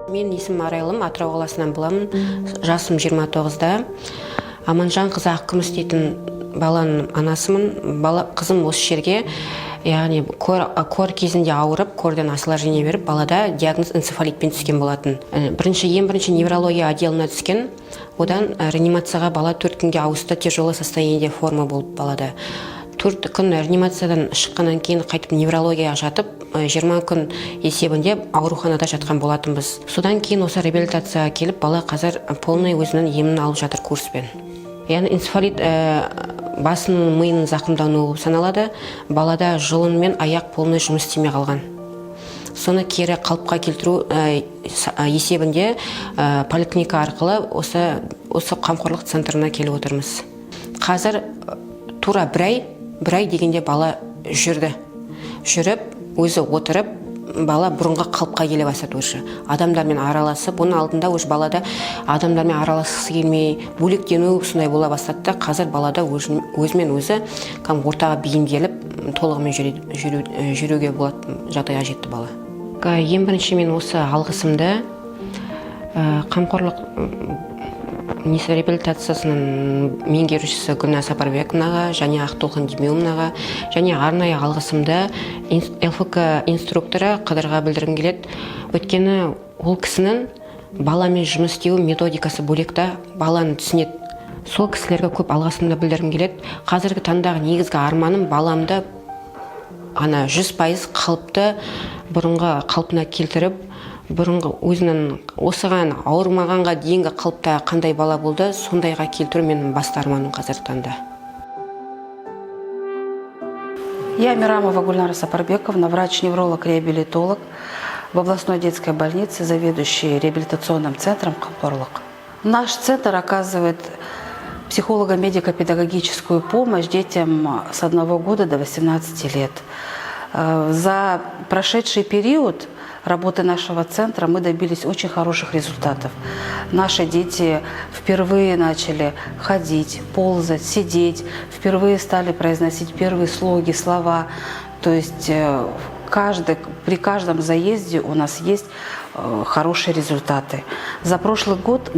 Мен есімім Арайлым, Атырау қаласынан боламын. Жасым 29-да. Аманжан қызы Ақкүміс дейтін баланың анасымын. Қызым осы жерге, яғни кор кезінде ауырып, кордан осложнение беріп, балада диагноз энцефалитпен түскен болатын. Ең бірінші неврология отделына түскен. Одан реанимацияға бала 4 күнге ауысты, тяжелое состояние форма болып балада. 4 күн реанимациядан шыққаннан кейін қайтып неврологияға жатып, 20 күн есебінде ауруханада жатқан болатынбыз. Содан кейін осы реабилитацияға келіп, бала қазір полный өзінің емін алып жатыр курспен. Яғни энцефалит басының миының зақымдануы болып саналады. Балада жұлын мен аяқ полный жұмыс істемей қалған. Соны кері қалыпқа келтіру есебінде поликлиника арқылы осы қамқорлық центрына келіп отырмыз. Қазір тура бір ай дегенде бала жүрді. Жүріп, өзі отырып, бала бұрынға қалыпқа келе бастады өзі. Адамдармен араласып, бұның алдында өз балада адамдармен араласқысы келмей, бөлектену сондай бола бастады. Қазір балада өзімен өзі ортаға бейімделіп, толығымен жүруге болады жағдайға жетті бала. Ең бірінші мен осы алғысымды қамқорлық реабилитациясының меңгерушісі Гүлнар Сапарбековнаға және Ақтолқын Демеуовнаға және арнайы алғысымды ЛФК инструкторы Қыдырға білдіргім келеді. Өйткені ол кісінің баламен жұмыс істеу методикасы бөлекті, баланы түсінеді. Сол кісілерге көп алғысымды білдіргім келеді. Қазіргі таңдағы негізгі арманым баламды 100% қалыпты бұрынғы қалпына келтіріп, бұрынғы өзінің осыған ауырмағанға дейінгі қалыпта қандай бала болды, сондайға келтіру менің басты арманым қазіргі таңда. Я Мирамова Гульнара Сапарбековна, врач-невролог-реабилитолог в областной детской больнице, заведующий реабилитационным центром «Қамқорлық». Наш центр оказывает психолого-медико-педагогическую помощь детям с 1 года до 18 лет. За прошедший период работы нашего центра мы добились очень хороших результатов. Наши дети впервые начали ходить, ползать, сидеть, впервые стали произносить первые слоги, слова. То есть при каждом заезде у нас есть хорошие результаты. За прошлый год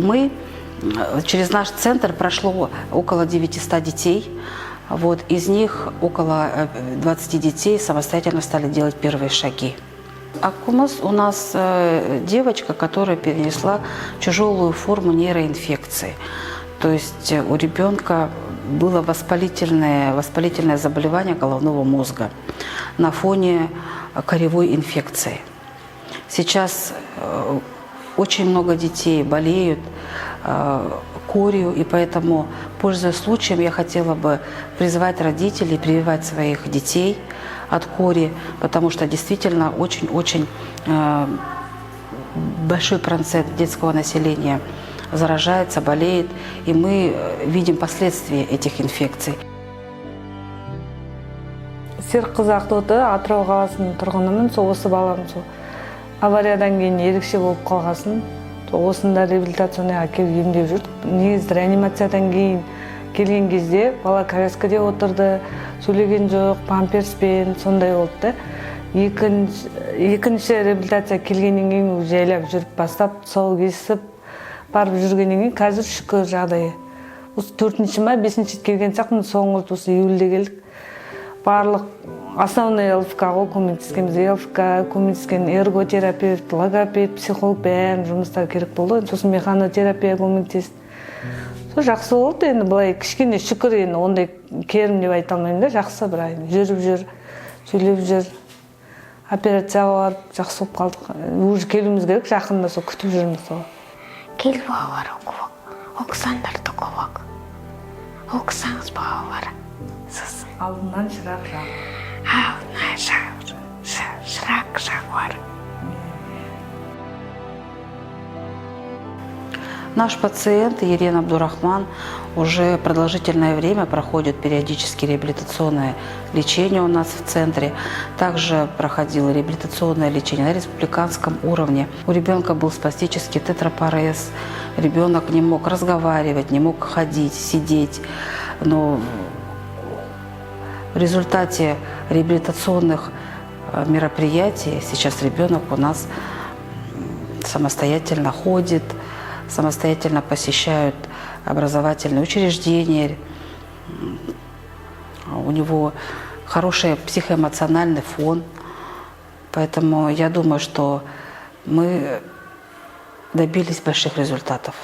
через наш центр прошло около 900 детей. Из них около 20 детей самостоятельно стали делать первые шаги. Аккумус у нас девочка, которая перенесла тяжелую форму нейроинфекции. То есть у ребенка было воспалительное заболевание головного мозга на фоне коревой инфекции. Сейчас очень много детей болеют корью, и поэтому, пользуясь случаем, я хотела бы призвать родителей прививать своих детей от кори, потому что действительно очень-очень большой процент детского населения заражается, болеет, и мы видим последствия этих инфекций. Серікқызы Ақтоты, Атырау қаласының тұрғынымын. Осы балам авариядан кейін ерекше болып қалғасын. Осында реабилитацияға келіп емдеп жүрдік. Негізі реанимациядан кейін келген кезде бала коляскада отырды, сөйлеген жоқ, памперспен сондай болды. Екінші реабилитация келгеннен кейін жайлап жүріп бастап, тұсау кесіп барып жүргеннен кейін қазір шүкір жағдайы. Осы 4-ші ма 5-ші келген сақтың соңғы осы июльде келдік. Барлық основной ЛФК-ға көмектескен эрготерапевт, логопед, психолог бәрін жұмыстар керек болды. Сосын механотерапия көмектесті. Сол жақсы болды. Енді былай кішкене шүкір, енді ондай керім деп айта алмаймын да, жақсы бір жүріп жүр, сөйлеп жүр. Операцияға барып жақсы болып қалдық. Уже келуіміз керек, жақында сол күтіп жүрміз сол. Кел балалар оқысаңдарды қобақ. Оқысаңыз балалар. Алдынан шырақ жақ. Алдынан шырақ жақ бар. Наш пациент Елена Абдурахман уже продолжительное время проходит периодически реабилитационное лечение у нас в центре. Также проходило реабилитационное лечение на республиканском уровне. У ребенка был спастический тетрапарез. Ребенок не мог разговаривать, не мог ходить, сидеть. Но в результате реабилитационных мероприятий сейчас ребенок у нас самостоятельно ходит, самостоятельно посещает образовательные учреждения. У него хороший психоэмоциональный фон. Поэтому я думаю, что мы добились больших результатов.